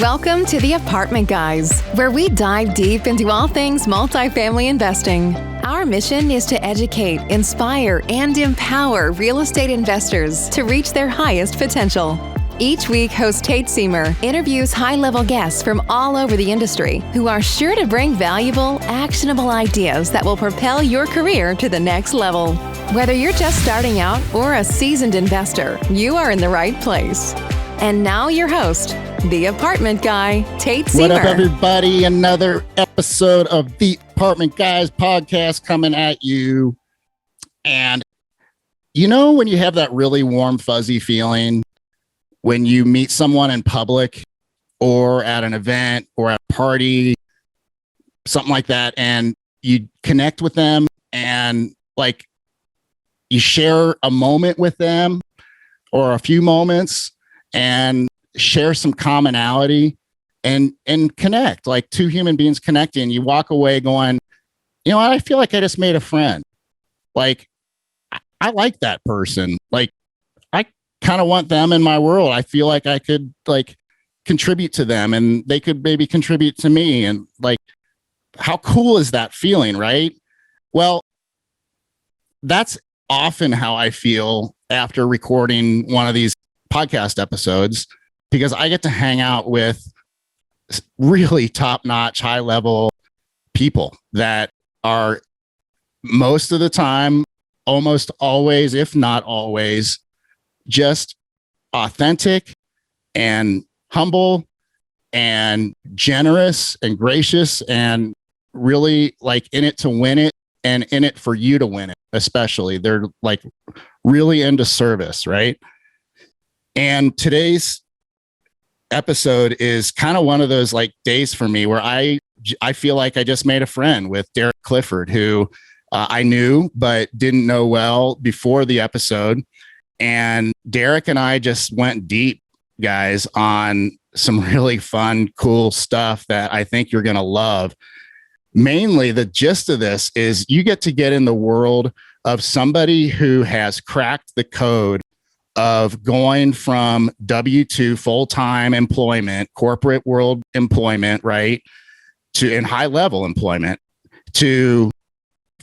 Welcome to the Apartment Guys, where we dive deep into all things multifamily investing. Our mission is to educate, inspire, and empower real estate investors to reach their highest potential. Each week, host Tate Seamer interviews high-level guests from all over the industry who are sure to bring valuable, actionable ideas that will propel your career to the next level. Whether you're just starting out or a seasoned investor, you are in the right place. And now your host, the Apartment Guy, Tate Seamer. What up, everybody? Another episode of the Apartment Guys podcast coming at you. And you know when you have that really warm, fuzzy feeling when you meet someone in public or at an event or at a party, something like that, and you connect with them and like you share a moment with them or a few moments and share some commonality and connect, like two human beings connecting. You walk away going, you know what? I feel like I just made a friend. Like, I like that person. Like, I kind of want them in my world. I feel like I could like contribute to them and they could maybe contribute to me. And like, how cool is that feeling, right? Well, that's often how I feel after recording one of these podcast episodes, because I get to hang out with really top-notch, high-level people that are most of the time, almost always, if not always, just authentic and humble and generous and gracious and really like in it to win it and in it for you to win it, especially. They're like really into service, right? And today's episode is kind of one of those like days for me where I feel like I just made a friend with Derek Clifford, who I knew but didn't know well before the episode. And Derek and I just went deep, guys, on some really fun, cool stuff that I think you're going to love. Mainly, the gist of this is you get to get in the world of somebody who has cracked the code of going from W-2 full-time employment, corporate world employment, right, to in high-level employment, to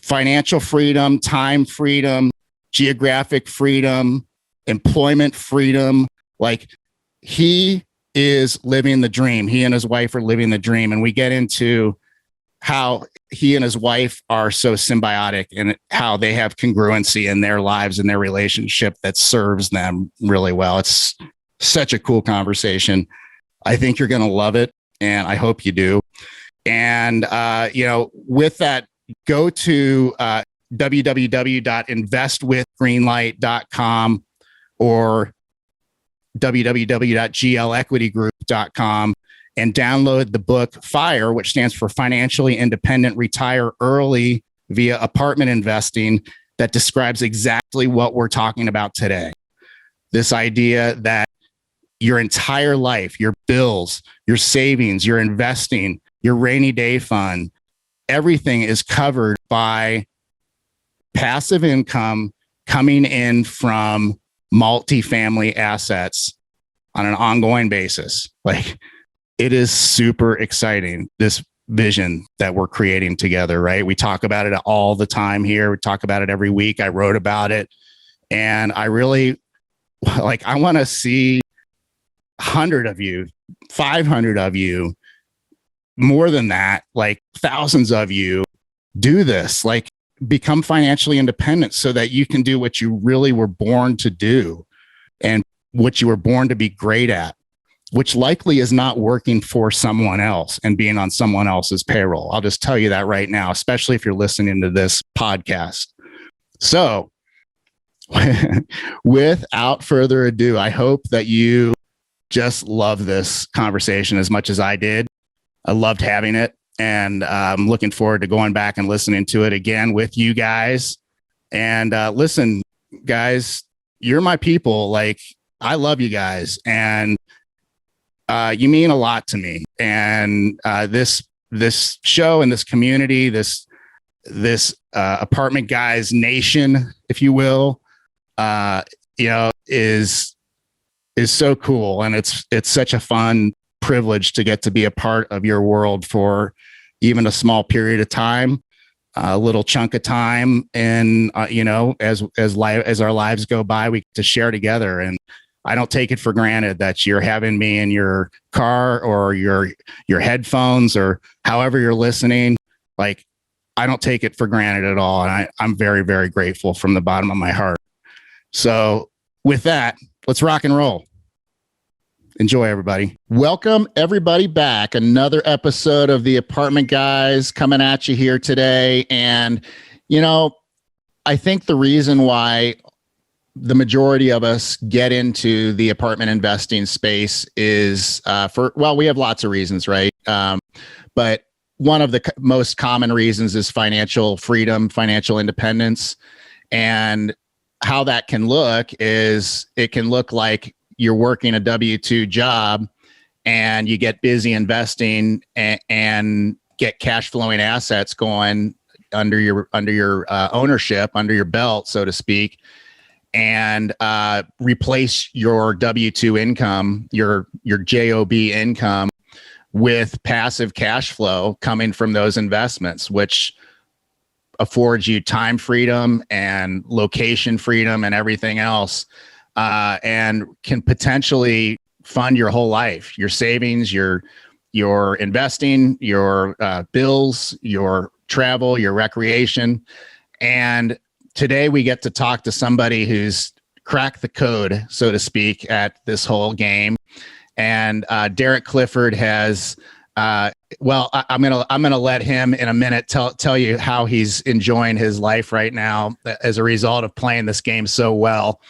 financial freedom, time freedom, geographic freedom, employment freedom. Like, he is living the dream. He and his wife are living the dream. And we get into how he and his wife are so symbiotic and how they have congruency in their lives and their relationship that serves them really well. It's such a cool conversation. I think you're going to love it, and I hope you do. And, with that, go to www.investwithgreenlight.com or www.glequitygroup.com and download the book FIRE, which stands for Financially Independent Retire Early via Apartment Investing, that describes exactly what we're talking about today. This idea that your entire life, your bills, your savings, your investing, your rainy day fund, everything is covered by passive income coming in from multifamily assets on an ongoing basis. Like, it is super exciting, this vision that we're creating together, right? We talk about it all the time here. We talk about it every week. I wrote about it. And I really, like, I want to see 100 of you, 500 of you, more than that, like thousands of you do this, like become financially independent so that you can do what you really were born to do and what you were born to be great at, which likely is not working for someone else and being on someone else's payroll. I'll just tell you that right now, especially if you're listening to this podcast. So without further ado, I hope that you just love this conversation as much as I did. I loved having it, and I'm looking forward to going back and listening to it again with you guys. And listen, guys, you're my people. Like, I love you guys, and you mean a lot to me. And this show and this community, this Apartment Guys Nation, if you will, is so cool, and it's such a fun privileged to get to be a part of your world for even a small period of time, a little chunk of time. And, as our lives go by, we get to share together. And I don't take it for granted that you're having me in your car or your headphones or however you're listening. Like, I don't take it for granted at all. And I'm very, very grateful from the bottom of my heart. So with that, let's rock and roll. Enjoy, everybody. Welcome, everybody, back. Another episode of the Apartment Guys coming at you here today. And, I think the reason why the majority of us get into the apartment investing space is we have lots of reasons, right? But one of the most common reasons is financial freedom, financial independence. And how that can look is it can look like you're working a W-2 job and you get busy investing and get cash flowing assets going under your ownership, under your belt, so to speak, and replace your W-2 income, your JOB income, with passive cash flow coming from those investments, which affords you time freedom and location freedom and everything else, and can potentially fund your whole life, your savings, your investing, your bills, your travel, your recreation. And today we get to talk to somebody who's cracked the code, so to speak, at this whole game. And Derek Clifford has, I'm gonna let him in a minute tell you how he's enjoying his life right now as a result of playing this game so well.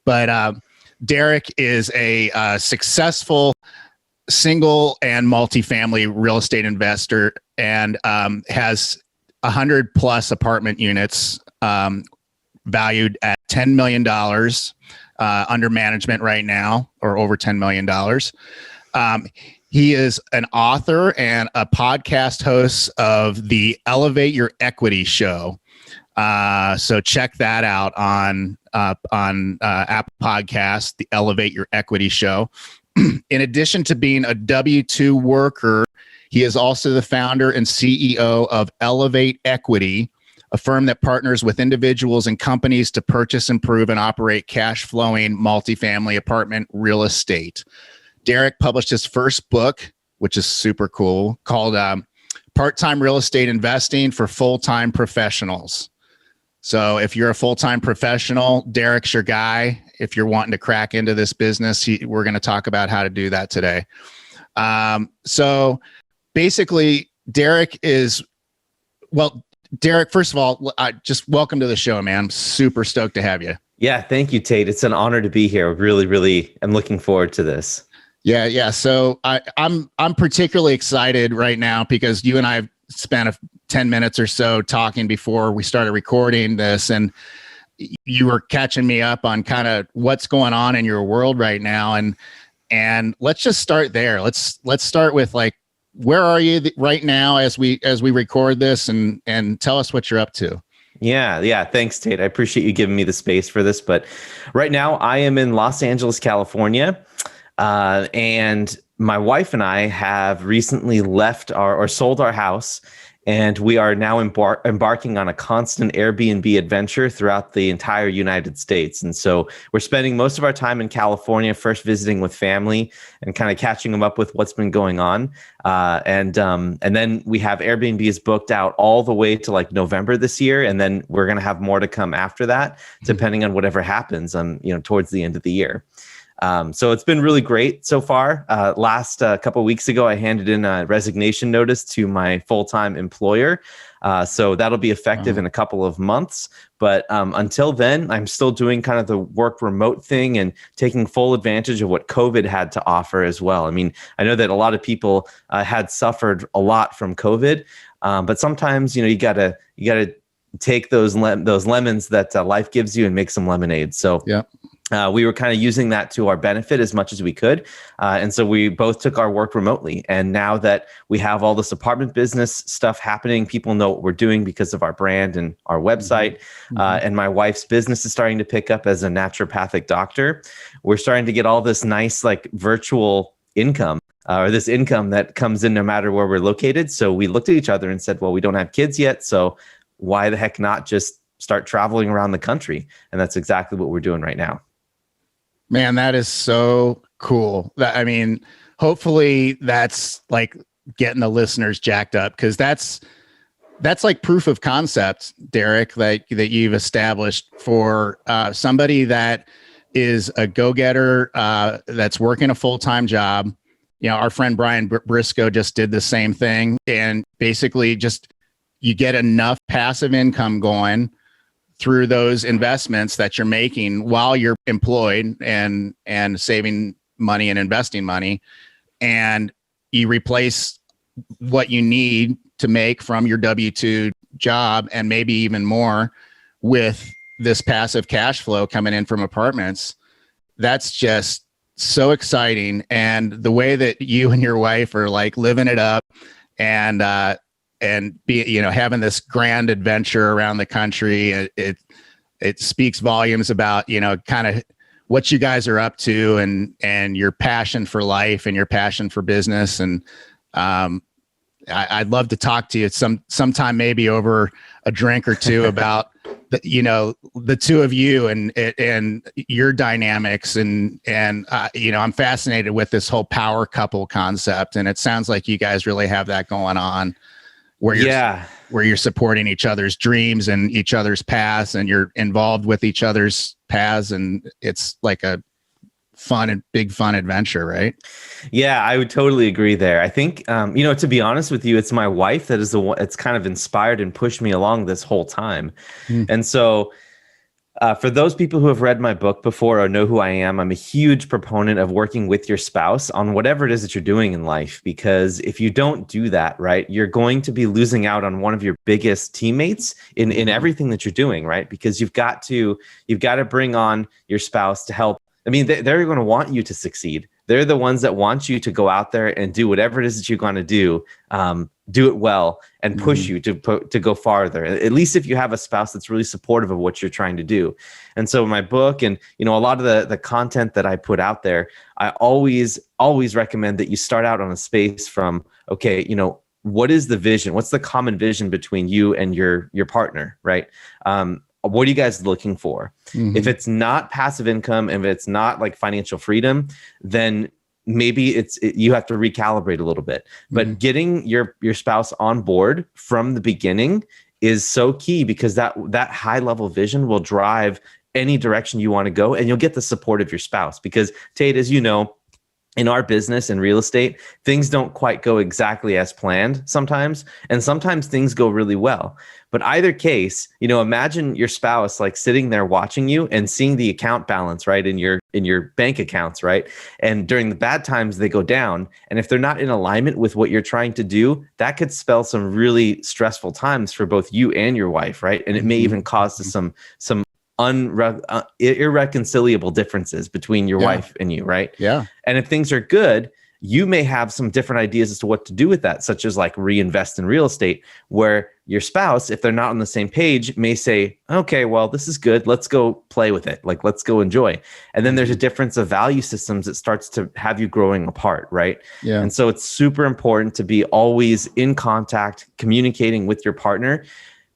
But Derek is a successful single and multifamily real estate investor and has 100+ apartment units valued at $10 million under management right now, or over $10 million. He is an author and a podcast host of the Elevate Your Equity show. So check that out on Apple Podcasts, the Elevate Your Equity show. In addition to being a W-2 worker, he is also the founder and CEO of Elevate Equity, a firm that partners with individuals and companies to purchase, improve, and operate cash-flowing multifamily apartment real estate. Derek published his first book, which is super cool, called Part-Time Real Estate Investing for Full-Time Professionals. So if you're a full-time professional, Derek's your guy. If you're wanting to crack into this business, we're going to talk about how to do that today. So basically, Derek, first of all, just welcome to the show, man. I'm super stoked to have you. Yeah, thank you, Tate. It's an honor to be here. Really, really, I'm looking forward to this. Yeah. So I'm particularly excited right now because you and I have spent 10 minutes or so talking before we started recording this, and you were catching me up on kind of what's going on in your world right now. And let's just start there. Let's start with, like, where are you right now as we record this, and tell us what you're up to. Yeah. Thanks, Tate. I appreciate you giving me the space for this. But right now I am in Los Angeles, California. And my wife and I have recently left or sold our house, and we are now embarking on a constant Airbnb adventure throughout the entire United States. And so we're spending most of our time in California, first visiting with family and kind of catching them up with what's been going on. And then we have Airbnbs booked out all the way to like November this year. And then we're going to have more to come after that, depending on whatever happens, towards the end of the year. So it's been really great so far. Last couple of weeks ago, I handed in a resignation notice to my full-time employer. So that'll be effective in a couple of months. But until then, I'm still doing kind of the work remote thing and taking full advantage of what COVID had to offer as well. I mean, I know that a lot of people had suffered a lot from COVID, but sometimes, you gotta take those lemons that life gives you and make some lemonade. So yeah. We were kind of using that to our benefit as much as we could. And so we both took our work remotely. And now that we have all this apartment business stuff happening, people know what we're doing because of our brand and our website. And my wife's business is starting to pick up as a naturopathic doctor. We're starting to get all this nice, like, virtual income or this income that comes in no matter where we're located. So we looked at each other and said, well, we don't have kids yet, so why the heck not just start traveling around the country? And that's exactly what we're doing right now. Man, that is so cool. I mean, hopefully that's like getting the listeners jacked up, because that's like proof of concept, Derek, that you've established for somebody that is a go-getter, that's working a full-time job. You know, our friend Brian Briscoe just did the same thing, and basically just you get enough passive income going through those investments that you're making while you're employed and saving money and investing money, and you replace what you need to make from your W-2 job and maybe even more with this passive cash flow coming in from apartments. That's just so exciting. And the way that you and your wife are like living it up and be, you know, having this grand adventure around the country, it speaks volumes about, you know, kind of what you guys are up to and your passion for life and your passion for business. And I'd love to talk to you sometime, maybe over a drink or two, about the two of you and your dynamics and you know, I'm fascinated with this whole power couple concept, and it sounds like you guys really have that going on, where you're supporting each other's dreams and each other's paths, and you're involved with each other's paths, and it's like a big fun adventure, right? Yeah, I would totally agree there. I think, to be honest with you, it's my wife that is the one that's kind of inspired and pushed me along this whole time. And so for those people who have read my book before or know who I am, I'm a huge proponent of working with your spouse on whatever it is that you're doing in life, because if you don't do that, right, you're going to be losing out on one of your biggest teammates in everything that you're doing, right? Because you've got to bring on your spouse to help. I mean, they're going to want you to succeed. They're the ones that want you to go out there and do whatever it is that you're going to do it well, and push you to go farther. At least if you have a spouse that's really supportive of what you're trying to do. And so my book and, you know, a lot of the content that I put out there, I always recommend that you start out on a space from, okay, you know, what is the vision? What's the common vision between you and your partner, right? What are you guys looking for? If it's not passive income, if it's not like financial freedom, then maybe you have to recalibrate a little bit. But getting your spouse on board from the beginning is so key, because that high level vision will drive any direction you want to go, and you'll get the support of your spouse. Because Tate, as you know, in our business and real estate, things don't quite go exactly as planned sometimes, and sometimes things go really well. But either case, you know, imagine your spouse like sitting there watching you and seeing the account balance, right, in your bank accounts, right? And during the bad times, they go down. And if they're not in alignment with what you're trying to do, that could spell some really stressful times for both you and your wife, right? And it may even cause some irreconcilable differences between your wife and you, right? Yeah. And if things are good, you may have some different ideas as to what to do with that, such as like reinvest in real estate, where your spouse, if they're not on the same page, may say, okay, well, this is good. Let's go play with it. Like, let's go enjoy. And then there's a difference of value systems that starts to have you growing apart, right? Yeah. And so it's super important to be always in contact, communicating with your partner,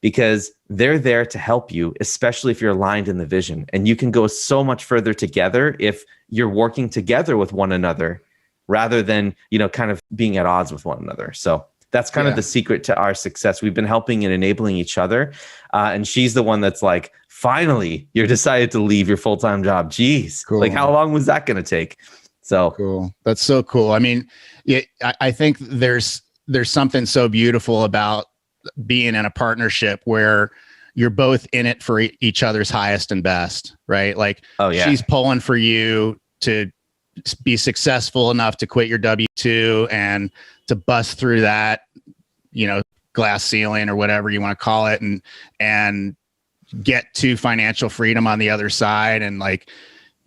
because they're there to help you, especially if you're aligned in the vision. And you can go so much further together if you're working together with one another, rather than, you know, kind of being at odds with one another. So that's kind of the secret to our success. We've been helping and enabling each other. And she's the one that's like, finally, you're decided to leave your full-time job. Jeez, cool. Like, how long was that going to take? So cool. That's so cool. I mean, I think there's something so beautiful about being in a partnership where you're both in it for each other's highest and best, right? Like, she's pulling for you to be successful enough to quit your W-2 and to bust through that, you know, glass ceiling or whatever you want to call it, and get to financial freedom on the other side. And like,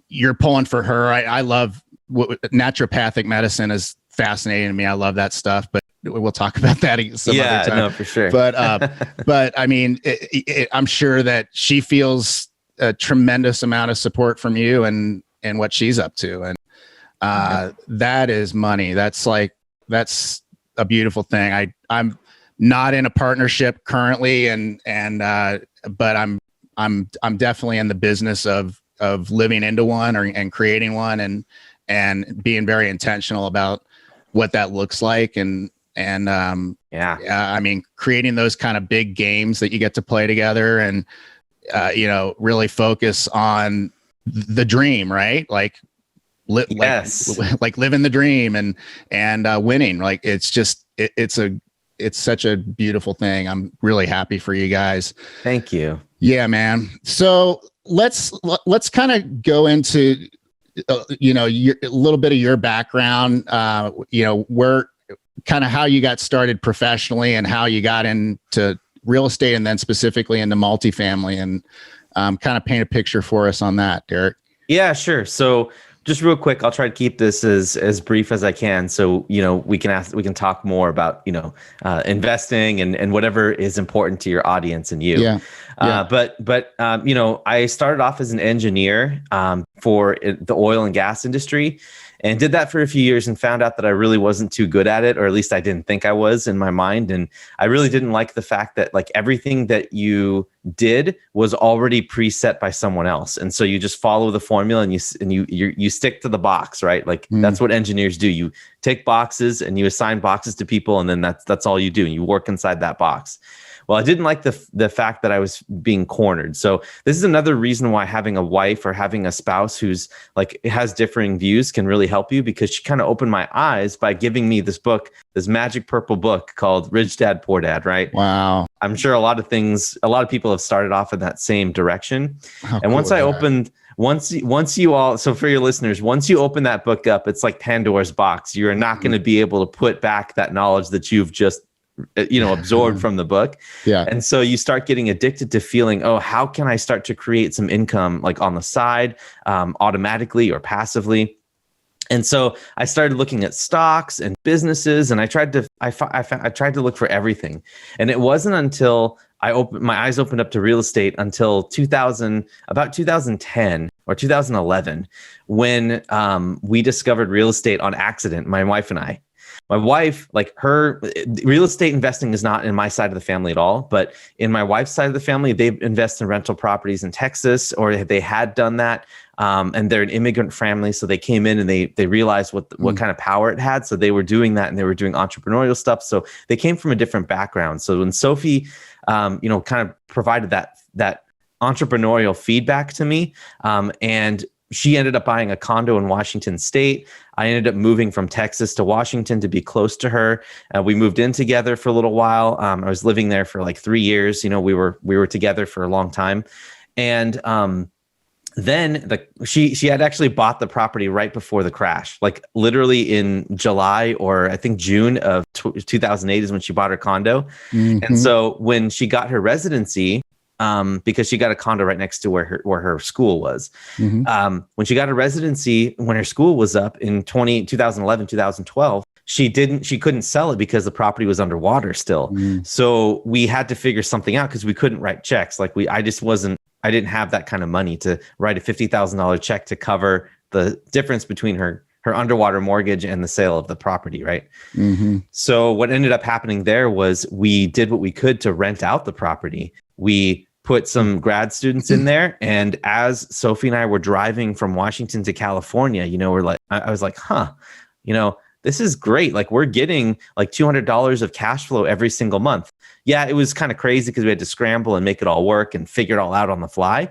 you're pulling for her. I love naturopathic medicine is fascinating to me. I love that stuff, but we'll talk about that some other time. No, for sure. But I mean, I'm sure that she feels a tremendous amount of support from you and what she's up to. And That is money. That's a beautiful thing. I'm not in a partnership currently, but I'm definitely in the business of living into one and creating one and being very intentional about what that looks like. I mean, creating those kind of big games that you get to play together and, really focus on the dream, right? Like living the dream and winning. Like, it's just, it's such a beautiful thing. I'm really happy for you guys. Thank you. Yeah, man. So let's kind of go into, a little bit of your background, where kind of how you got started professionally and how you got into real estate and then specifically into multifamily, and kind of paint a picture for us on that, Derek. Yeah, sure. So just real quick, I'll try to keep this as brief as I can. So, we can talk more about, investing and whatever is important to your audience and you. Yeah. But I started off as an engineer for the oil and gas industry, and did that for a few years and found out that I really wasn't too good at it, or at least I didn't think I was in my mind. And I really didn't like the fact that like everything that you did was already preset by someone else. And so you just follow the formula and you stick to the box, right? Like that's what engineers do. You take boxes and you assign boxes to people, and then that's all you do. And you work inside that box. Well, I didn't like the fact that I was being cornered. So this is another reason why having a wife or having a spouse who's like has differing views can really help you, because she kind of opened my eyes by giving me this book, this magic purple book called Rich Dad, Poor Dad, right? Wow. I'm sure a lot of people have started off in that same direction. And once I opened, once you all, so for your listeners, once you open that book up, it's like Pandora's box. You're not going to be able to put back that knowledge that you've just absorbed from the book. Yeah. And so you start getting addicted to feeling, oh, how can I start to create some income like on the side, automatically or passively? And so I started looking at stocks and businesses, and I tried to look for everything. And it wasn't until my eyes opened up to real estate until about 2010 or 2011, when we discovered real estate on accident, my wife and I. My wife, like her real estate investing is not in my side of the family at all, but in my wife's side of the family, they invest in rental properties in Texas, or they had done that. And they're an immigrant family. So they came in and they realized what kind of power it had. So they were doing that, and they were doing entrepreneurial stuff. So they came from a different background. So when Sophie, kind of provided that entrepreneurial feedback to me, and she ended up buying a condo in Washington State. I ended up moving from Texas to Washington to be close to her. We moved in together for a little while. I was living there for like 3 years. We were together for a long time. And then she had actually bought the property right before the crash, like literally in July or I think June of 2008 is when she bought her condo. Mm-hmm. And so when she got her residency, because she got a condo right next to where her school was. Mm-hmm. When she got a residency, when her school was up in 2011, 2012, she couldn't sell it because the property was underwater still. Mm. So we had to figure something out, because we couldn't write checks. Like I didn't have that kind of money to write a $50,000 check to cover the difference between her underwater mortgage and the sale of the property, right? Mm-hmm. So what ended up happening there was we did what we could to rent out the property. We put some grad students in there. And as Sophie and I were driving from Washington to California, I was like, this is great. Like we're getting like $200 of cash flow every single month. Yeah, it was kind of crazy because we had to scramble and make it all work and figure it all out on the fly.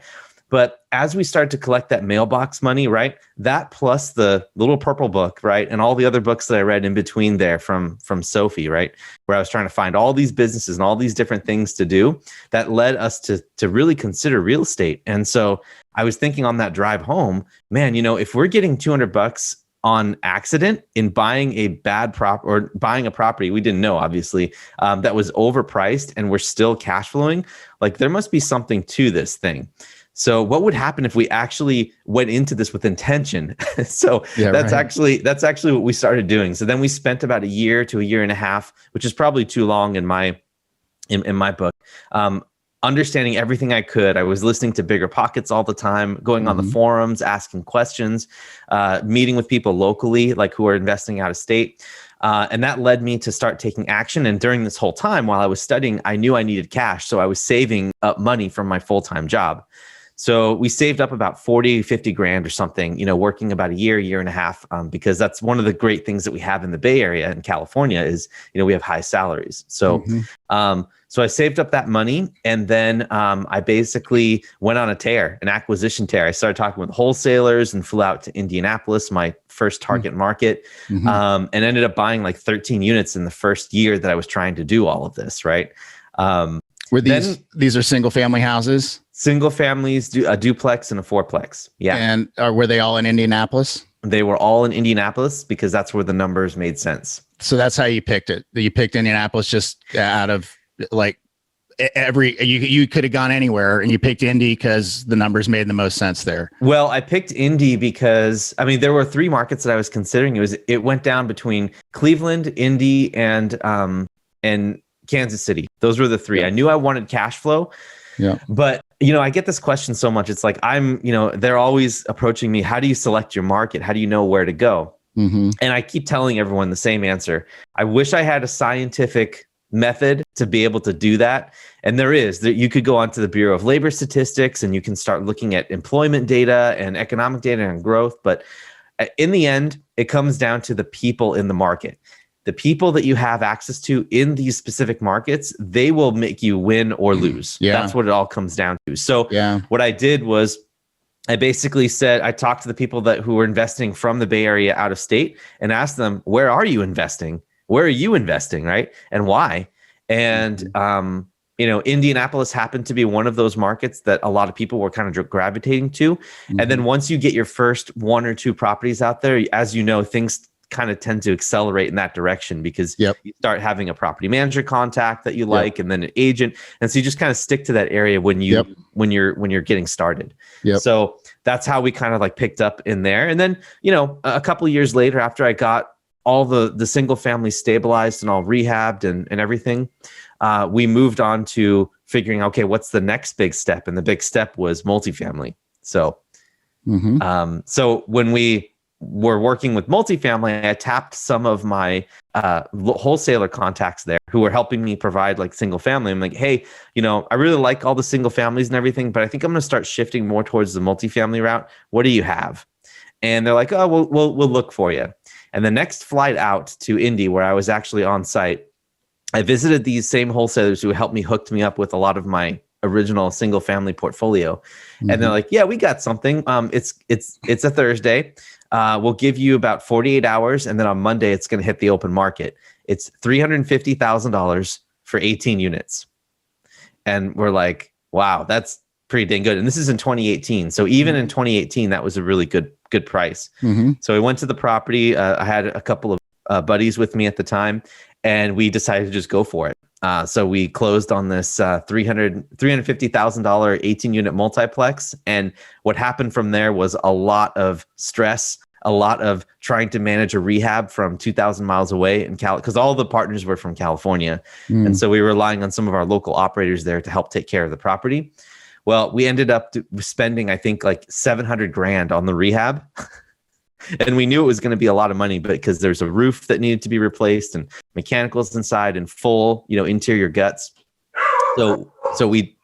But as we started to collect that mailbox money, right, that plus the little purple book, right, and all the other books that I read in between there from Sophie, right, where I was trying to find all these businesses and all these different things to do, that led us to really consider real estate. And so I was thinking on that drive home, man, if we're getting $200 on accident in buying a buying a property we didn't know, obviously, that was overpriced, and we're still cash flowing, like there must be something to this thing. So what would happen if we actually went into this with intention? So that's actually what we started doing. So then we spent about a year to a year and a half, which is probably too long in my book, understanding everything I could. I was listening to Bigger Pockets all the time, going on the forums, asking questions, meeting with people locally, like who are investing out of state. And that led me to start taking action. And during this whole time while I was studying, I knew I needed cash. So I was saving up money from my full-time job. So we saved up about 40, 50 grand or something, working about a year and a half, because that's one of the great things that we have in the Bay Area in California is, we have high salaries. So, so I saved up that money, and then I basically went on an acquisition tear. I started talking with wholesalers and flew out to Indianapolis, my first target market, and ended up buying like 13 units in the first year that I was trying to do all of this, right? Were these are single family houses? Single families, a duplex and a fourplex. Yeah. And were they all in Indianapolis? They were all in Indianapolis because that's where the numbers made sense. So that's how you picked it. You picked Indianapolis just out of like you could have gone anywhere, and you picked Indy because the numbers made the most sense there. Well, I picked Indy because there were 3 markets that I was considering. It went down between Cleveland, Indy, and Kansas City. Those were the 3. I knew I wanted cash flow. Yeah. But, I get this question so much. It's like, they're always approaching me. How do you select your market? How do you know where to go? And I keep telling everyone the same answer. I wish I had a scientific method to be able to do that. And there is. You could go onto the Bureau of Labor Statistics and you can start looking at employment data and economic data and growth. But in the end, it comes down to the people in the market. The people that you have access to in these specific markets, they will make you win or lose. Yeah. That's what it all comes down to. So what I did was I basically said, I talked to the people who were investing from the Bay Area out of state and asked them, where are you investing? Where are you investing, right? And why? And, Indianapolis happened to be one of those markets that a lot of people were kind of gravitating to. And then once you get your first 1 or 2 properties out there, as you know, things kind of tend to accelerate in that direction because you start having a property manager contact that you like, and then an agent. And so you just kind of stick to that area when you're getting started. So that's how we kind of like picked up in there. And then, a couple of years later, after I got all the single family stabilized and all rehabbed and everything, we moved on to figuring, okay, what's the next big step? And the big step was multifamily. So, so when we were working with multifamily, I tapped some of my wholesaler contacts there who were helping me provide like single family. I'm like, hey, I really like all the single families and everything, but I think I'm going to start shifting more towards the multifamily route. What do you have? And they're like, oh, we'll look for you. And the next flight out to Indy, where I was actually on site, I visited these same wholesalers who helped me, hooked me up with a lot of my original single family portfolio. And they're like, yeah, we got something. It's a Thursday. We'll give you about 48 hours. And then on Monday, it's going to hit the open market. It's $350,000 for 18 units. And we're like, wow, that's pretty dang good. And this is in 2018. So even in 2018, that was a really good price. So we went to the property. I had a couple of buddies with me at the time, and we decided to just go for it. So we closed on this $350,000 18 unit multiplex. And what happened from there was a lot of stress, a lot of trying to manage a rehab from 2,000 miles away in because all the partners were from California. And so we were relying on some of our local operators there to help take care of the property. Well, we ended up spending, I think, like $700,000 on the rehab. And we knew it was going to be a lot of money, but because there's a roof that needed to be replaced and mechanicals inside and full, interior guts. So we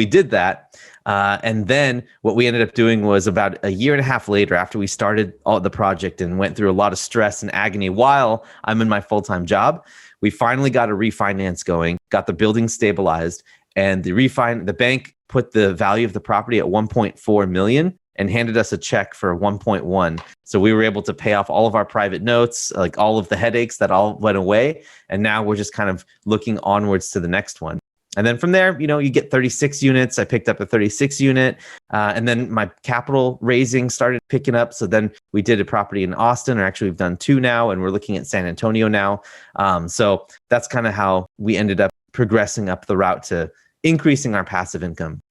did that. And then what we ended up doing was about a year and a half later, after we started the project and went through a lot of stress and agony while I'm in my full-time job, we finally got a refinance going, got the building stabilized, and the bank put the value of the property at 1.4 million and handed us a check for 1.1. So we were able to pay off all of our private notes, like all of the headaches that all went away. And now we're just kind of looking onwards to the next one. And then from there, you get 36 units. I picked up a 36 unit. And then my capital raising started picking up. So then we did a property in Austin, or actually we've done 2 now, and we're looking at San Antonio now. So that's kind of how we ended up progressing up the route to increasing our passive income.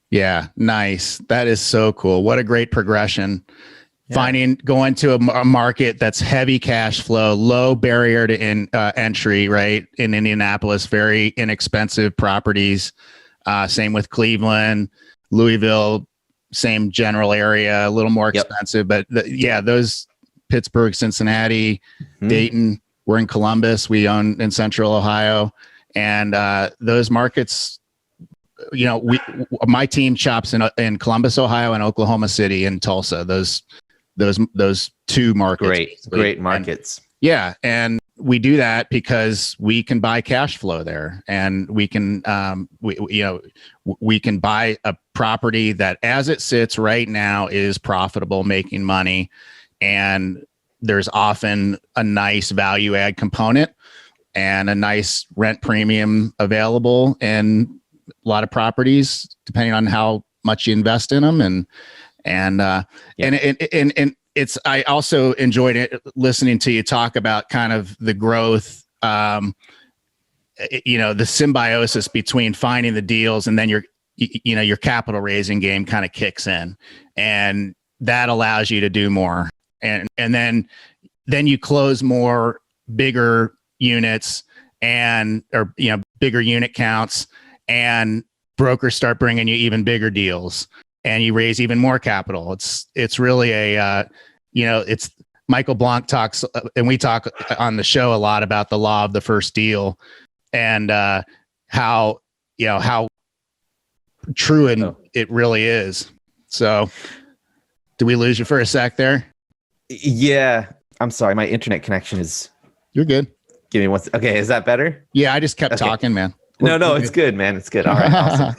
Yeah, nice. That is so cool. What a great progression. going to a market that's heavy cash flow, low barrier to entry, right? In Indianapolis, very inexpensive properties. Same with Cleveland, Louisville, same general area, a little more expensive, but those Pittsburgh, Cincinnati, Dayton, we're in Columbus, we own in Central Ohio, and those markets, my team shops in Columbus, Ohio, and Oklahoma City and Tulsa. Those two markets. Great markets. And we do that because we can buy cash flow there, and we can we can buy a property that as it sits right now is profitable, making money, and there's often a nice value add component and a nice rent premium available in a lot of properties, depending on how much you invest in them. And I also enjoyed it listening to you talk about kind of the growth, the symbiosis between finding the deals and then your capital raising game kind of kicks in, and that allows you to do more. And then you close more bigger units or bigger unit counts, and brokers start bringing you even bigger deals, and you raise even more capital. It's really it's Michael Blanc talks, and we talk on the show a lot about the law of the first deal, and how true it really is. So, did we lose you for a sec there? Yeah, I'm sorry. My internet connection is. You're good. Give me one. Okay, is that better? Yeah, I just kept talking, man. No, it's good, man. It's good. All right, awesome.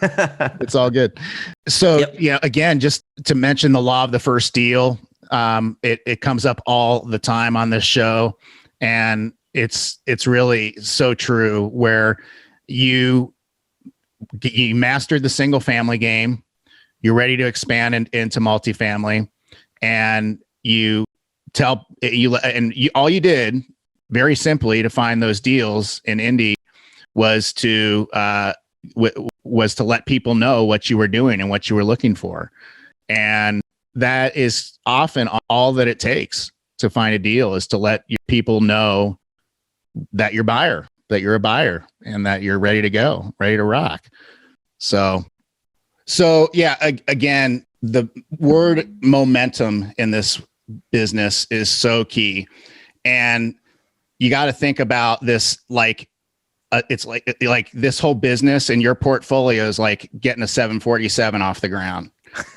It's all good. So, again, just to mention the law of the first deal, it comes up all the time on this show, and it's really so true. Where you mastered the single family game, you're ready to expand into multifamily, and all you did very simply to find those deals in Indy was to let people know what you were doing and what you were looking for. And that is often all that it takes to find a deal, is to let your people know that you're a buyer, and that you're ready to go, ready to rock. So yeah, again, the word momentum in this business is so key. And you got to think about this it's like this whole business and your portfolio is like getting a 747 off the ground.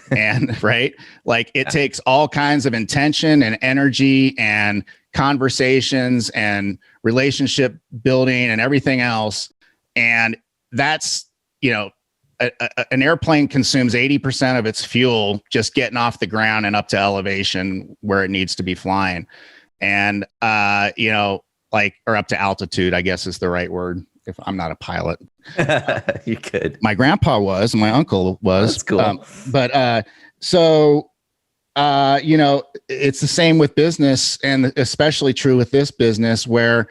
And right, like it takes all kinds of intention and energy and conversations and relationship building and everything else. And that's, an airplane consumes 80% of its fuel just getting off the ground and up to elevation where it needs to be flying. And, or up to altitude, I guess is the right word. If I'm not a pilot, you could. My grandpa was, and my uncle was. That's cool. It's the same with business, and especially true with this business, where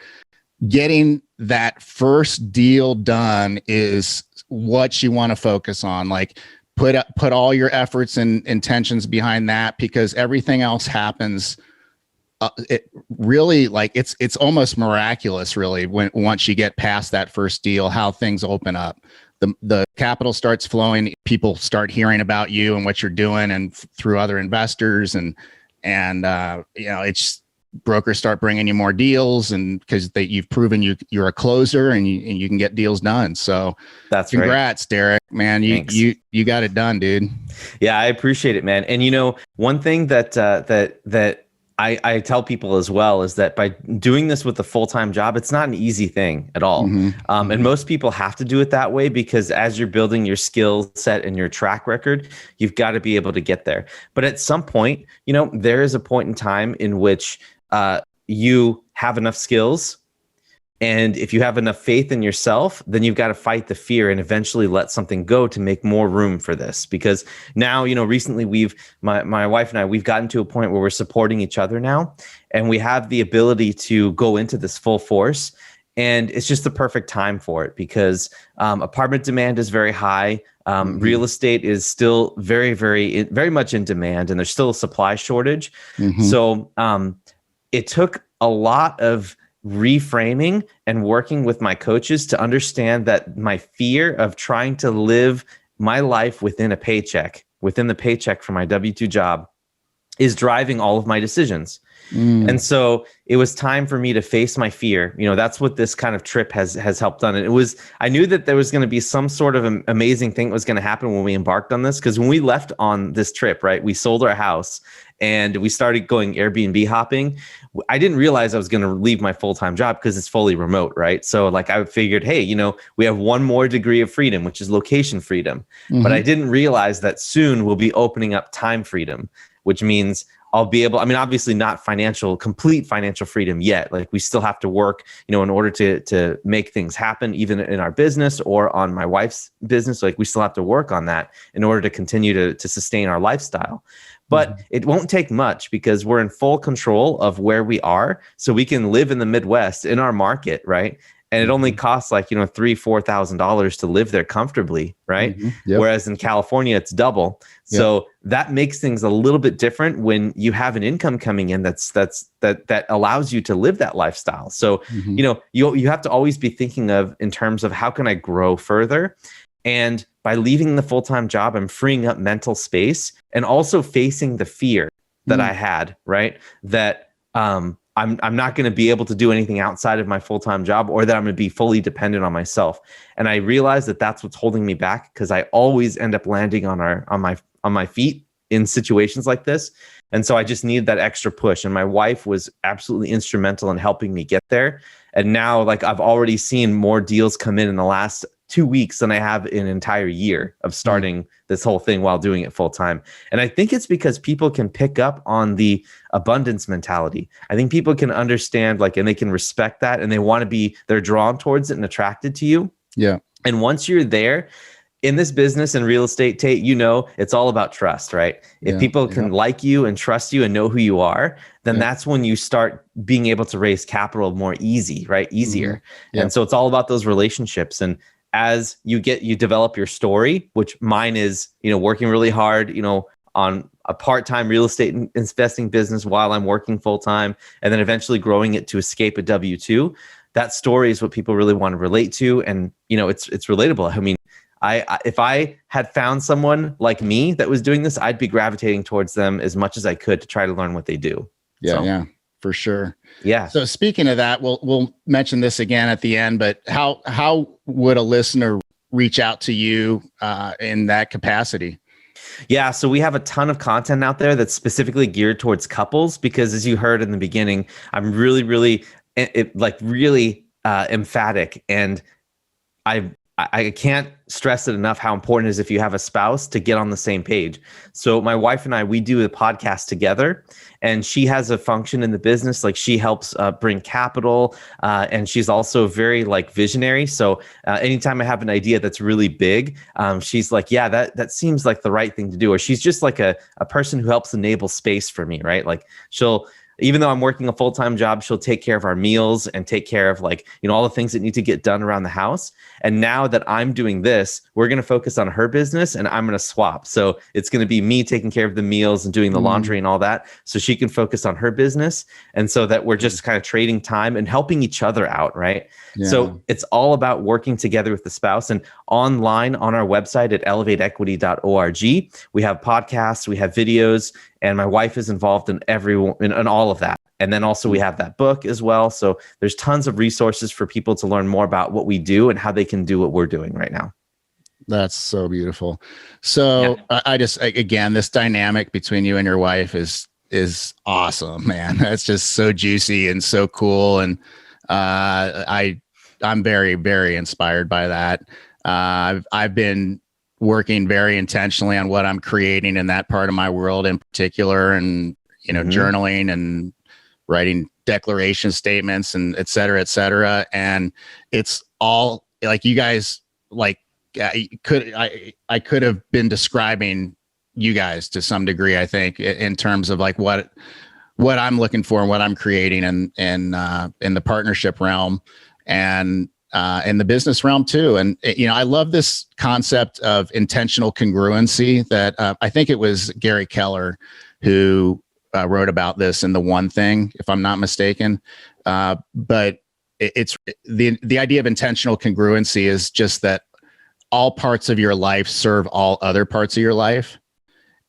getting that first deal done is what you want to focus on. Like put all your efforts and intentions behind that, because everything else happens. It really, like it's almost miraculous, really, once you get past that first deal, how things open up. The capital starts flowing, people start hearing about you and what you're doing, and through other investors, and it's brokers start bringing you more deals, and because you've proven you're a closer, and you can get deals done. So that's congrats, right. Derek, man, you got it done, dude. Yeah, I appreciate it, man. And one thing that I tell people as well is that by doing this with a full-time job, it's not an easy thing at all. Mm-hmm. And most people have to do it that way, because as you're building your skill set and your track record, you've got to be able to get there. But at some point, there is a point in time in which you have enough skills, and if you have enough faith in yourself, then you've got to fight the fear and eventually let something go to make more room for this. Because now, recently my wife and I, we've gotten to a point where we're supporting each other now, and we have the ability to go into this full force. And it's just the perfect time for it because apartment demand is very high. Real estate is still very, very much in demand, and there's still a supply shortage. So it took a lot of reframing and working with my coaches to understand that my fear of trying to live my life within the paycheck from my W-2 job is driving all of my decisions. And so it was time for me to face my fear. That's what this kind of trip has helped done. And I knew that there was going to be some sort of amazing thing that was going to happen when we embarked on this. Because when we left on this trip, right, we sold our house and we started going Airbnb hopping. I didn't realize I was going to leave my full-time job because it's fully remote, right? So like I figured, hey, we have one more degree of freedom, which is location freedom. But I didn't realize that soon we'll be opening up time freedom, which means I'll be able, obviously not complete financial freedom yet. Like we still have to work, in order to make things happen, even in our business or on my wife's business. Like we still have to work on that in order to continue to sustain our lifestyle. But it won't take much because we're in full control of where we are. So we can live in the Midwest in our market, right? And it only costs like, $3,000-$4,000 to live there comfortably, right? Whereas in California, it's double. So that makes things a little bit different when you have an income coming in that allows you to live that lifestyle. So, you have to always be thinking in terms of how can I grow further? And by leaving the full-time job, I'm freeing up mental space and also facing the fear that I had, right? That, I'm not going to be able to do anything outside of my full-time job, or that I'm going to be fully dependent on myself. And I realized that that's what's holding me back because I always end up landing on my feet in situations like this. And so I just needed that extra push. And my wife was absolutely instrumental in helping me get there. And now, like, I've already seen more deals come in the last 2 weeks than I have in an entire year of starting this whole thing while doing it full time. And I think it's because people can pick up on the abundance mentality. I think people can understand, and they can respect that, and they're drawn towards it and attracted to you. Yeah. And once you're there in this business and real estate, Tate, it's all about trust, right? If people can like you and trust you and know who you are, then that's when you start being able to raise capital more easier. And so it's all about those relationships. And as you develop your story, which mine is, working really hard, on a part-time real estate investing business while I'm working full-time, and then eventually growing it to escape a W-2. That story is what people really want to relate to. And, it's relatable. If I had found someone like me that was doing this, I'd be gravitating towards them as much as I could to try to learn what they do. Yeah. For sure. Yeah. So speaking of that, we'll mention this again at the end, but how would a listener reach out to you in that capacity? Yeah. So we have a ton of content out there that's specifically geared towards couples, because as you heard in the beginning, I'm really, really emphatic. And I can't stress it enough how important it is if you have a spouse to get on the same page. So my wife and I, we do a podcast together, and she has a function in the business. Like she helps bring capital, and she's also very visionary. So anytime I have an idea that's really big, she's like, yeah, that seems like the right thing to do. Or she's just like a person who helps enable space for me, right? Like even though I'm working a full-time job, she'll take care of our meals and take care of all the things that need to get done around the house. And now that I'm doing this, we're going to focus on her business, and I'm going to swap. So it's going to be me taking care of the meals and doing the laundry and all that, so she can focus on her business. And so that we're just kind of trading time and helping each other out, right? Yeah. So it's all about working together with the spouse. And online on our website at elevateequity.org, we have podcasts, we have videos, and my wife is involved in all of that. And then also we have that book as well. So there's tons of resources for people to learn more about what we do and how they can do what we're doing right now. That's so beautiful. So I just, again, this dynamic between you and your wife is awesome, man. That's just so juicy and so cool. And I'm very, very inspired by that. I've been working very intentionally on what I'm creating in that part of my world in particular, and, journaling and writing declaration statements and et cetera, et cetera. And it's all you guys, I could have been describing you guys to some degree, I think, in terms of what I'm looking for and what I'm creating in the partnership realm. and in the business realm too. And I love this concept of intentional congruency that I think it was Gary Keller who wrote about this in The One Thing, if I'm not mistaken. But it's the idea of intentional congruency is just that all parts of your life serve all other parts of your life.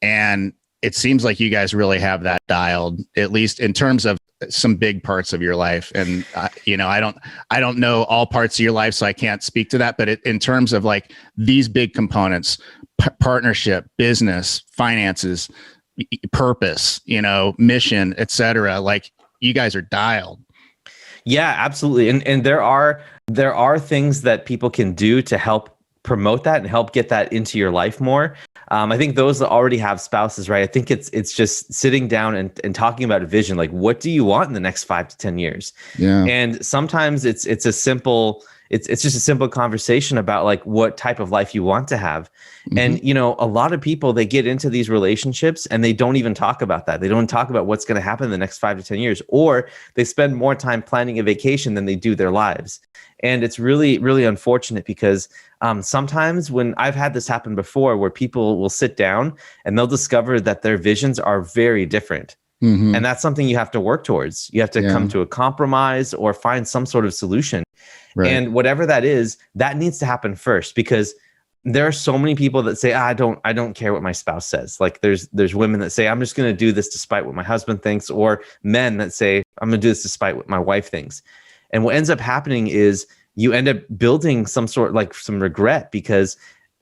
And it seems like you guys really have that dialed, at least in terms of some big parts of your life. And I don't know all parts of your life, so I can't speak to that. But in terms of like these big components, partnership, business, finances, purpose, mission, etc., like you guys are dialed. Yeah, absolutely. And there are things that people can do to help promote that and help get that into your life more. I think those that already have spouses, right? I think it's just sitting down and talking about a vision. Like, what do you want in the next 5 to 10 years? Yeah. And sometimes it's just a simple conversation about like what type of life you want to have. Mm-hmm. And, a lot of people, they get into these relationships and they don't even talk about that. They don't talk about what's going to happen in the next 5 to 10 years, or they spend more time planning a vacation than they do their lives. And it's really, really unfortunate because sometimes when I've had this happen before, where people will sit down and they'll discover that their visions are very different. Mm-hmm. And that's something you have to work towards. You have to come to a compromise or find some sort of solution. Right. And whatever that is, that needs to happen first, because there are so many people that say, I don't care what my spouse says. Like there's women that say, I'm just going to do this despite what my husband thinks, or men that say, I'm going to do this despite what my wife thinks. And what ends up happening is you end up building some regret, because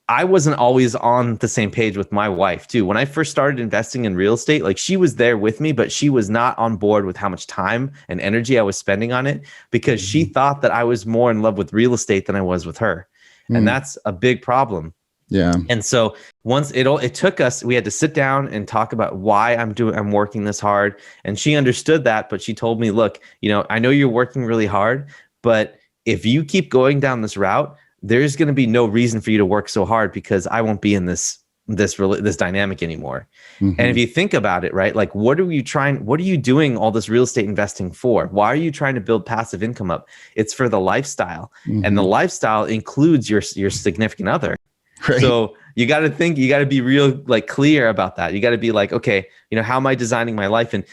I wasn't always on the same page with my wife too. When I first started investing in real estate, like she was there with me, but she was not on board with how much time and energy I was spending on it, because she thought that I was more in love with real estate than I was with her. And that's a big problem. Yeah. And so once it took us, we had to sit down and talk about why I'm working this hard. And she understood that, but she told me, look, I know you're working really hard, but if you keep going down this route, there's going to be no reason for you to work so hard, because I won't be in this dynamic anymore. Mm-hmm. And if you think about it, right, like what are you doing all this real estate investing for? Why are you trying to build passive income up? It's for the lifestyle. Mm-hmm. And the lifestyle includes your significant other. Right. So you got to be real, like clear about that. You got to be like, okay, how am I designing my life? And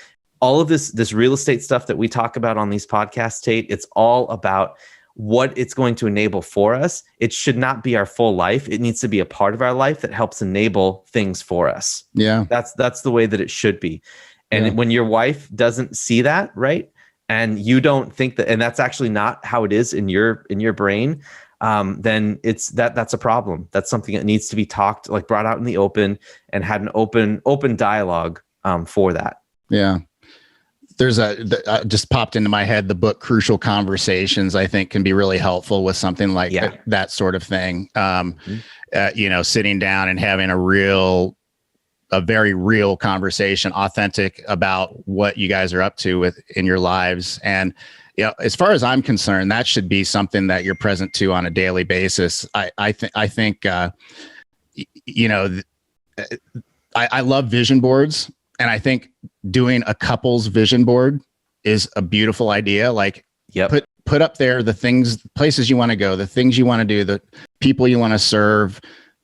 all of this real estate stuff that we talk about on these podcasts, Tate, it's all about what it's going to enable for us. It should not be our full life. It needs to be a part of our life that helps enable things for us. Yeah. That's the way that it should be. And when your wife doesn't see that, right, and you don't think that, and that's actually not how it is in your brain, then that's a problem. That's something that needs to be brought out in the open, and had an open dialogue for that. Yeah. There's just popped into my head, the book Crucial Conversations, I think can be really helpful with something like that sort of thing. Sitting down and having a very real conversation, authentic about what you guys are up to in your lives. And, as far as I'm concerned, that should be something that you're present to on a daily basis. I think I love vision boards. And I think doing a couple's vision board is a beautiful idea. Like, put up there the places you want to go, the things you want to do, the people you want to serve,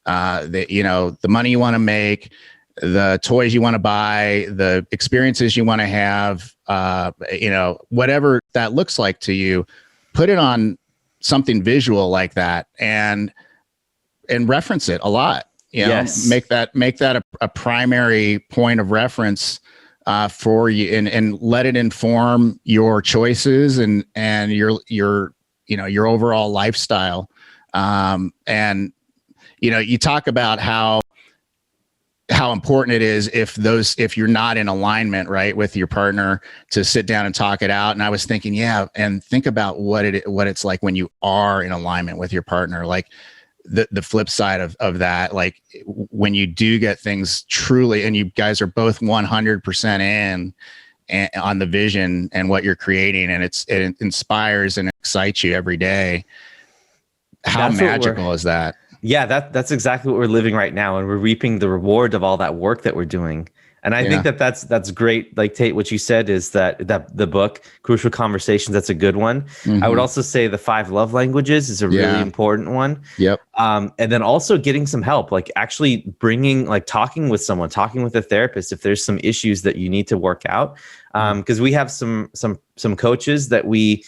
the money you want to make, the toys you want to buy, the experiences you want to have, whatever that looks like to you. Put it on something visual like that, and reference it a lot. Make that a primary point of reference for you, and let it inform your choices and your overall lifestyle. You talk about how important it is if you're not in alignment, right, with your partner, to sit down and talk it out. And I was thinking, and think about what it's like when you are in alignment with your partner, like. The flip side of that, like when you do get things truly, and you guys are both 100% in on the vision and what you're creating, and it inspires and excites you every day. How magical is that? Yeah, that's exactly what we're living right now, and we're reaping the reward of all that work that we're doing. And I think that's great. Like Tate, what you said is that the book, Crucial Conversations, that's a good one. I would also say the 5 love languages is a really important one. Yep. And then also getting some help, like actually talking with someone, talking with a therapist if there's some issues that you need to work out. Because we have some coaches that we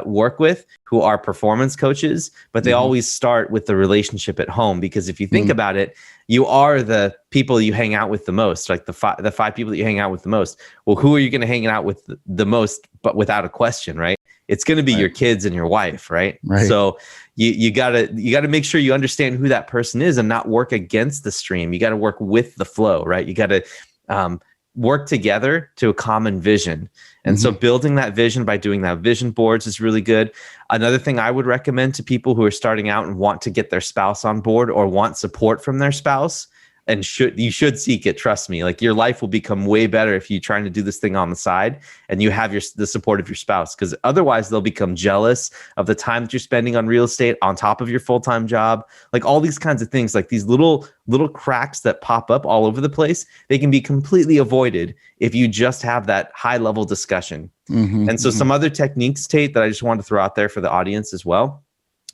work with who are performance coaches, but they always start with the relationship at home. Because if you think about it, you are the people you hang out with the most, like the 5 people that you hang out with the most. Well, who are you going to hang out with the most? But without a question, right? It's going to be your kids and your wife, right? So you gotta make sure you understand who that person is and not work against the stream. You got to work with the flow, right? You got to work together to a common vision. And so building that vision by doing that vision boards is really good. Another thing I would recommend to people who are starting out and want to get their spouse on board or want support from their spouse, and you should seek it. Trust me, like your life will become way better if you're trying to do this thing on the side and you have the support of your spouse, because otherwise they'll become jealous of the time that you're spending on real estate on top of your full-time job. Like all these kinds of things, like these little cracks that pop up all over the place, they can be completely avoided if you just have that high level discussion. And so some other techniques, Tate, that I just wanted to throw out there for the audience as well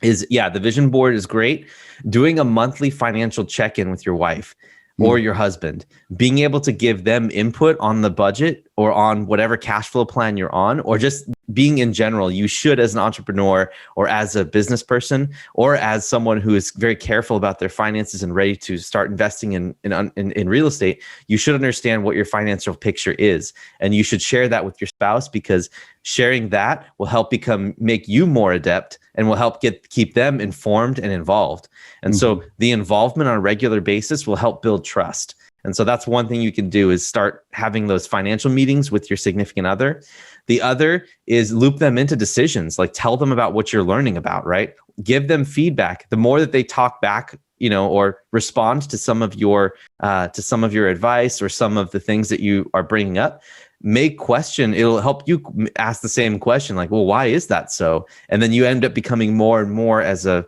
is, the vision board is great. Doing a monthly financial check-in with your wife or your husband, being able to give them input on the budget or on whatever cash flow plan you're on, or just being in general. You should, as an entrepreneur or as a business person or as someone who is very careful about their finances and ready to start investing in real estate, you should understand what your financial picture is. And you should share that with your spouse, because sharing that will help make you more adept and will help keep them informed and involved. And so the involvement on a regular basis will help build trust. And so that's one thing you can do, is start having those financial meetings with your significant other. The other is loop them into decisions, like tell them about what you're learning about, right? Give them feedback. The more that they talk back, or respond to some of your advice or some of the things that you are bringing up, it'll help you ask the same question, like, well, why is that so? And then you end up becoming more and more as a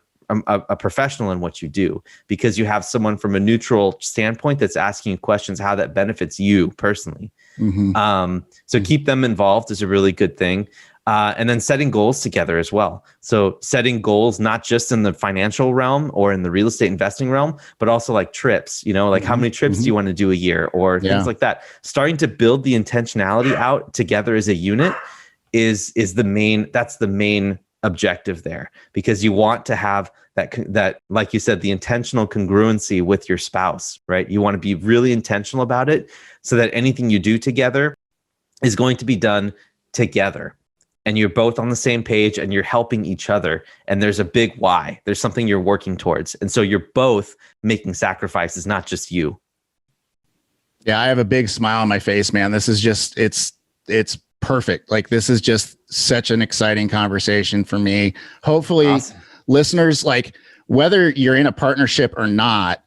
professional in what you do, because you have someone from a neutral standpoint that's asking you questions, how that benefits you personally. So keep them involved is a really good thing. And then setting goals together as well. So setting goals, not just in the financial realm or in the real estate investing realm, but also like trips, like how many trips do you want to do a year or things like that. Starting to build the intentionality out together as a unit is the main objective there, because you want to have that, like you said, the intentional congruency with your spouse, right? You want to be really intentional about it so that anything you do together is going to be done together. And you're both on the same page and you're helping each other. And there's a big why. There's something you're working towards. And so you're both making sacrifices, not just you. Yeah, I have a big smile on my face, man. This is just, it's perfect. Like, this is just such an exciting conversation for me. Hopefully, listeners, like, whether you're in a partnership or not,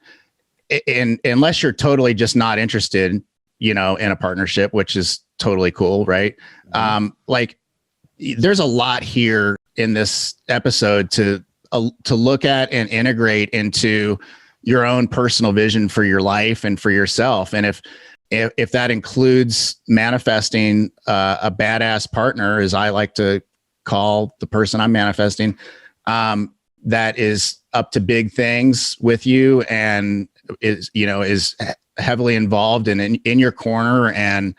unless you're totally just not interested, in a partnership, which is totally cool, right? There's a lot here in this episode to look at and integrate into your own personal vision for your life and for yourself. And if that includes manifesting a badass partner, as I like to call the person I'm manifesting, that is up to big things with you and is heavily involved and in your corner, and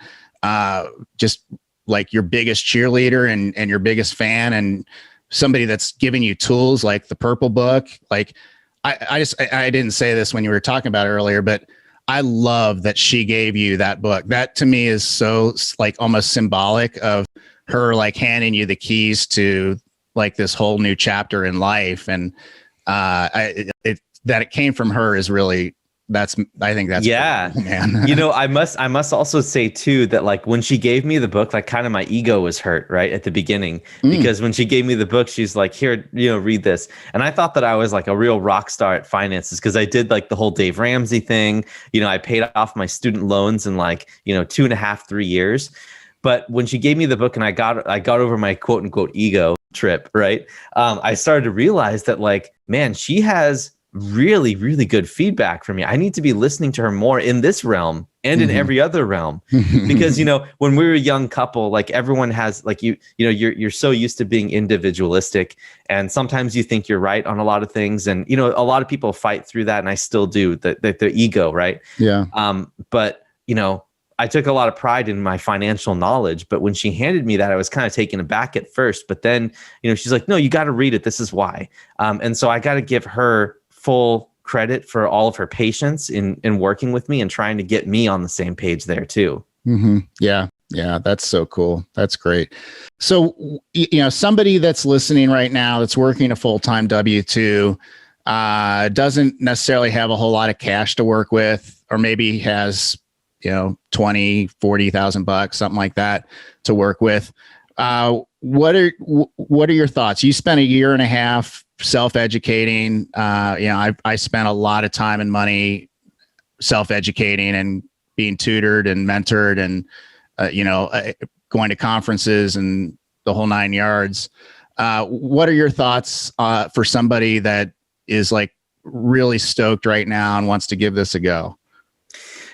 just like your biggest cheerleader and your biggest fan, and somebody that's giving you tools like the Purple Book. Like, I didn't say this when you were talking about it earlier, but I love that she gave you that book. That to me is so like almost symbolic of her like handing you the keys to like this whole new chapter in life. And that it came from her is really, I think that's cool, man. I must also say too that like when she gave me the book, like kind of my ego was hurt right at the beginning, because when she gave me the book, she's like, here, read this. And I thought that I was like a real rock star at finances, because I did like the whole Dave Ramsey thing. I paid off my student loans in like, 2.5, 3 years. But when she gave me the book and I got over my quote unquote ego trip, right? I started to realize that like, man, she has really, really good feedback from me. I need to be listening to her more in this realm and in every other realm. Because, when we were a young couple, like everyone has, like you're so used to being individualistic, and sometimes you think you're right on a lot of things. And, a lot of people fight through that, and I still do, the ego, right? Yeah. But, I took a lot of pride in my financial knowledge, but when she handed me that, I was kind of taken aback at first. But then, she's like, no, you got to read it. This is why. And so I got to give her full credit for all of her patience in working with me and trying to get me on the same page there too. Mm-hmm. Yeah. Yeah. That's so cool. That's great. So, somebody that's listening right now, that's working a full-time W-2, doesn't necessarily have a whole lot of cash to work with, or maybe has, 20, 40,000 bucks, something like that to work with. What are your thoughts? You spent a year and a half self-educating. I spent a lot of time and money self-educating and being tutored and mentored and, going to conferences and the whole 9 yards. What are your thoughts for somebody that is like really stoked right now and wants to give this a go?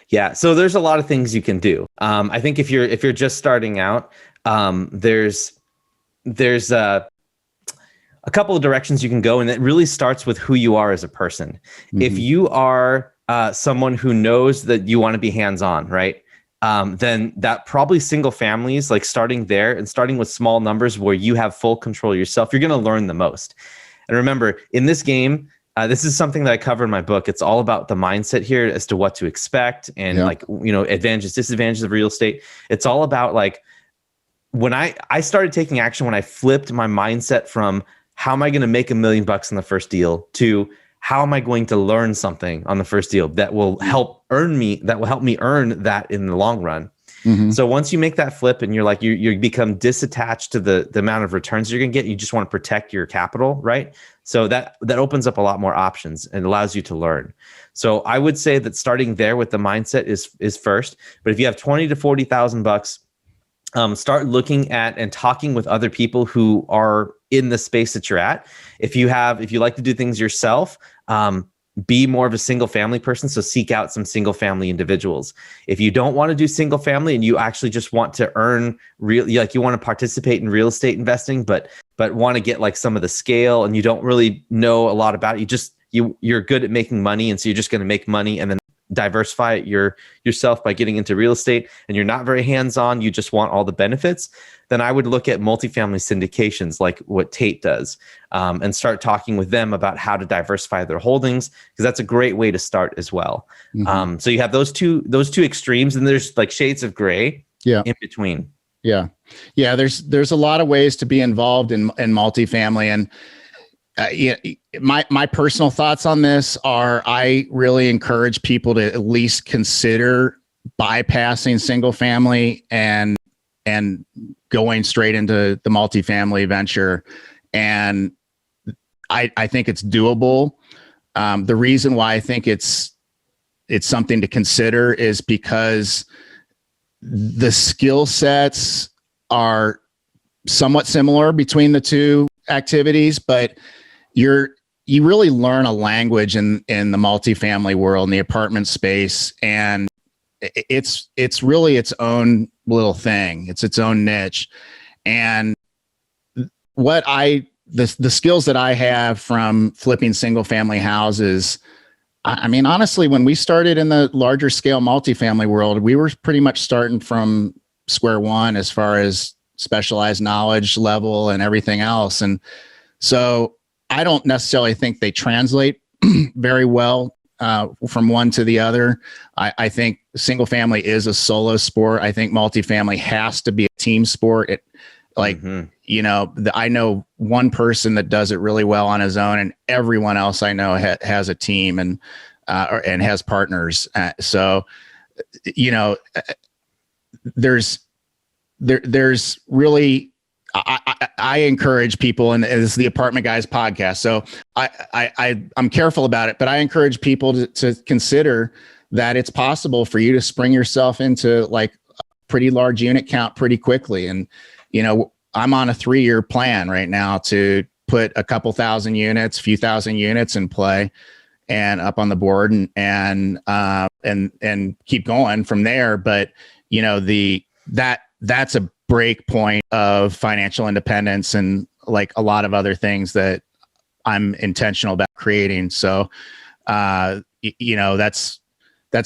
Yeah. So there's a lot of things you can do. I think if you're just starting out, there's a couple of directions you can go, and it really starts with who you are as a person. Mm-hmm. If you are someone who knows that you want to be hands-on, right? Then that probably single families, like starting there and starting with small numbers where you have full control yourself, you're going to learn the most. And remember, in this game, this is something that I cover in my book. It's all about the mindset here as to what to expect and advantages, disadvantages of real estate. It's all about like, when I started taking action, when I flipped my mindset from how am I going to make $1 million on the first deal to how am I going to learn something on the first deal that will help me earn that in the long run. Mm-hmm. So once you make that flip and you're like, you become disattached to the amount of returns you're going to get, you just want to protect your capital, right? So that opens up a lot more options and allows you to learn. So I would say that starting there with the mindset is first. But if you have 20 to 40,000 bucks, start looking at and talking with other people who are in the space that you're at. If you like to do things yourself, be more of a single family person. So seek out some single family individuals. If you don't want to do single family and you actually just want to earn you want to participate in real estate investing, but want to get like some of the scale and you don't really know a lot about it, you're good at making money. And so you're just going to make money and then diversify yourself by getting into real estate, and you're not very hands-on, you just want all the benefits, then I would look at multifamily syndications like what Tate does, and start talking with them about how to diversify their holdings, because that's a great way to start as well. Mm-hmm. So you have those two extremes, and there's like shades of gray in between. Yeah. There's a lot of ways to be involved in multifamily, and my personal thoughts on this are I really encourage people to at least consider bypassing single family and going straight into the multifamily venture. And I think it's doable. The reason why I think it's something to consider is because the skill sets are somewhat similar between the two activities, but you really learn a language in the multifamily world, in the apartment space, and it's really its own little thing. It's its own niche. And the skills that I have from flipping single family houses, I mean, honestly, when we started in the larger scale multifamily world, we were pretty much starting from square one as far as specialized knowledge level and everything else. And so I don't necessarily think they translate very well from one to the other. I think single family is a solo sport. I think multifamily has to be a team sport. I know one person that does it really well on his own, and everyone else I know has a team and has partners. There's really, I encourage people, and it's the Apartment Guys podcast, so I'm careful about it, but I encourage people to consider that it's possible for you to spring yourself into like a pretty large unit count pretty quickly. And, I'm on a 3-year plan right now to put a few thousand units in play. and up on the board and keep going from there. But that's a break point of financial independence and like a lot of other things that I'm intentional about creating. So, that's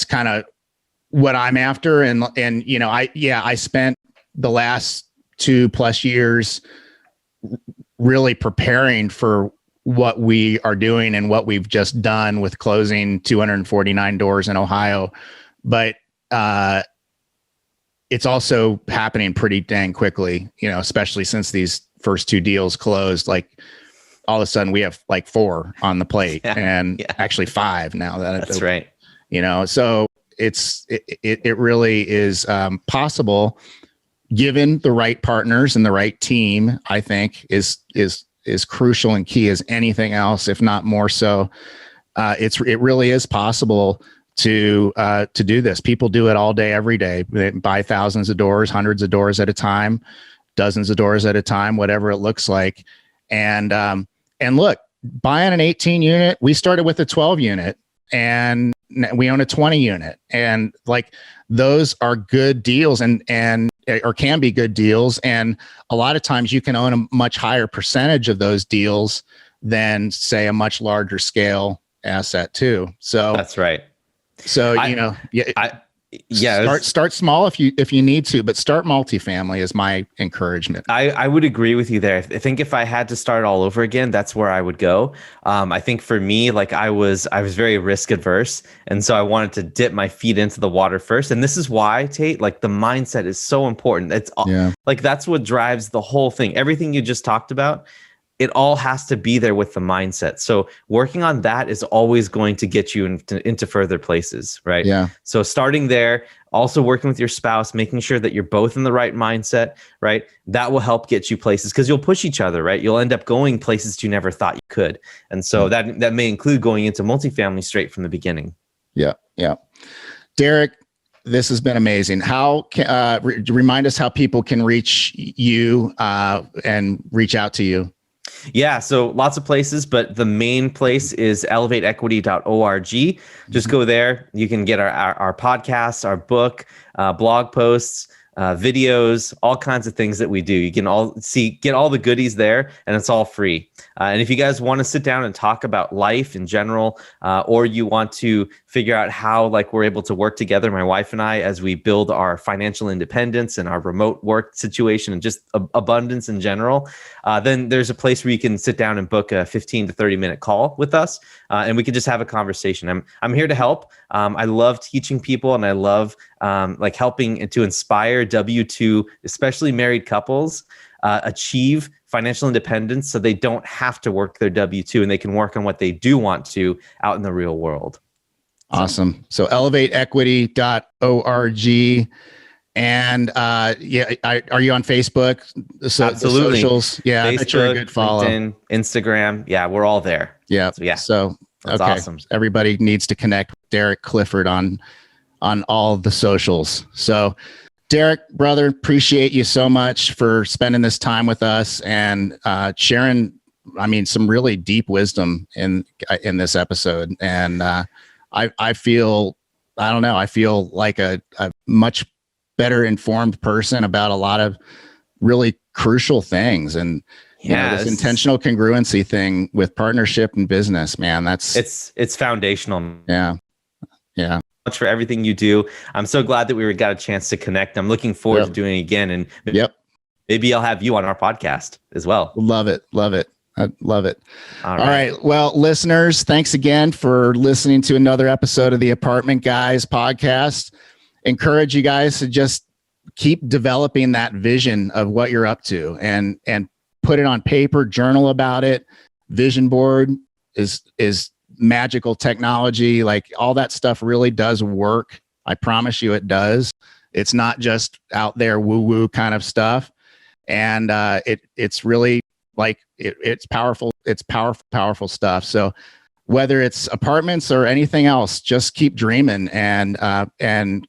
kind of what I'm after. And, I spent the last 2+ years really preparing for what we are doing and what we've just done with closing 249 doors in Ohio. But, it's also happening pretty dang quickly, especially since these first 2 deals closed. Like all of a sudden we have like 4 on the plate actually 5 now. That's right. So it really is possible given the right partners and the right team. I think is crucial and key as anything else, if not more so. It really is possible to do this. People do it all day, every day. They buy thousands of doors, hundreds of doors at a time, dozens of doors at a time, whatever it looks like. And look, buying an 18 unit, we started with a 12 unit and we own a 20 unit, and like those are good deals and or can be good deals. And a lot of times you can own a much higher percentage of those deals than say a much larger scale asset too. So that's right. So, start small if you need to, but start multifamily is my encouragement. I would agree with you there. I think if I had to start all over again, that's where I would go. I think for me, like I was very risk adverse. And so I wanted to dip my feet into the water first. And this is why, Tate, like the mindset is so important. It's like, that's what drives the whole thing. Everything you just talked about, it all has to be there with the mindset. So working on that is always going to get you into further places, right? Yeah. So starting there, also working with your spouse, making sure that you're both in the right mindset, right? That will help get you places because you'll push each other, right? You'll end up going places you never thought you could. And so that may include going into multifamily straight from the beginning. Yeah. Yeah. Derek, this has been amazing. How can remind us how people can reach you and reach out to you? Yeah, so lots of places, but the main place is elevateequity.org. Just go there. You can get our podcasts, our book, blog posts, videos, all kinds of things that we do. You can get all the goodies there, and it's all free. And if you guys want to sit down and talk about life in general, or you want to figure out how like we're able to work together, my wife and I, as we build our financial independence and our remote work situation and just abundance in general, then there's a place where you can sit down and book a 15 to 30 minute call with us, and we can just have a conversation. I'm here to help. I love teaching people, and I love like helping to inspire W-2, especially married couples, achieve financial independence so they don't have to work their W-2 and they can work on what they do want to out in the real world. Awesome. So elevateequity.org. And are you on Facebook? Absolutely. The socials. Yeah, Facebook, I bet you're a good follow. LinkedIn, Instagram. Yeah, we're all there. Yeah. So that's okay. Awesome. Everybody needs to connect with Derek Clifford on all the socials. So Derek, brother, appreciate you so much for spending this time with us and sharing, some really deep wisdom in this episode. And I feel like a much better informed person about a lot of really crucial things. And this intentional congruency thing with partnership and business, man, it's foundational. Yeah. Yeah. Much for everything you do. I'm so glad that we got a chance to connect. I'm looking forward to doing it again. And maybe I'll have you on our podcast as well. Love it. I love it. All right. Well, listeners, thanks again for listening to another episode of the Apartment Guys podcast. Encourage you guys to just keep developing that vision of what you're up to and put it on paper, journal about it. Vision board is magical technology. Like all that stuff really does work. I promise you it does. It's not just out there woo-woo kind of stuff. And it's really like it's powerful. It's powerful stuff. So whether it's apartments or anything else, just keep dreaming and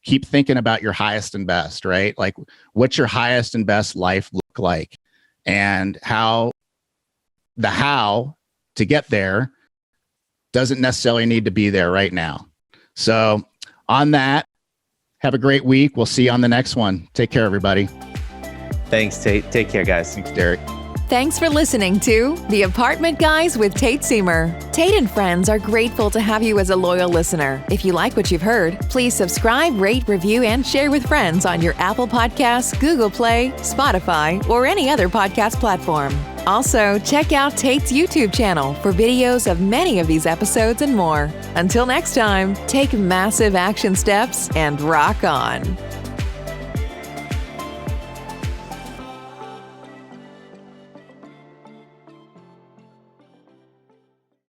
keep thinking about your highest and best, right? Like what's your highest and best life look like, and how to get there doesn't necessarily need to be there right now. So on that, have a great week. We'll see you on the next one. Take care, everybody. Thanks, Tate. Take care, guys. Thanks, Derek. Thanks for listening to The Apartment Guys with Tate Seamer. Tate and friends are grateful to have you as a loyal listener. If you like what you've heard, please subscribe, rate, review, and share with friends on your Apple Podcasts, Google Play, Spotify, or any other podcast platform. Also, check out Tate's YouTube channel for videos of many of these episodes and more. Until next time, take massive action steps and rock on.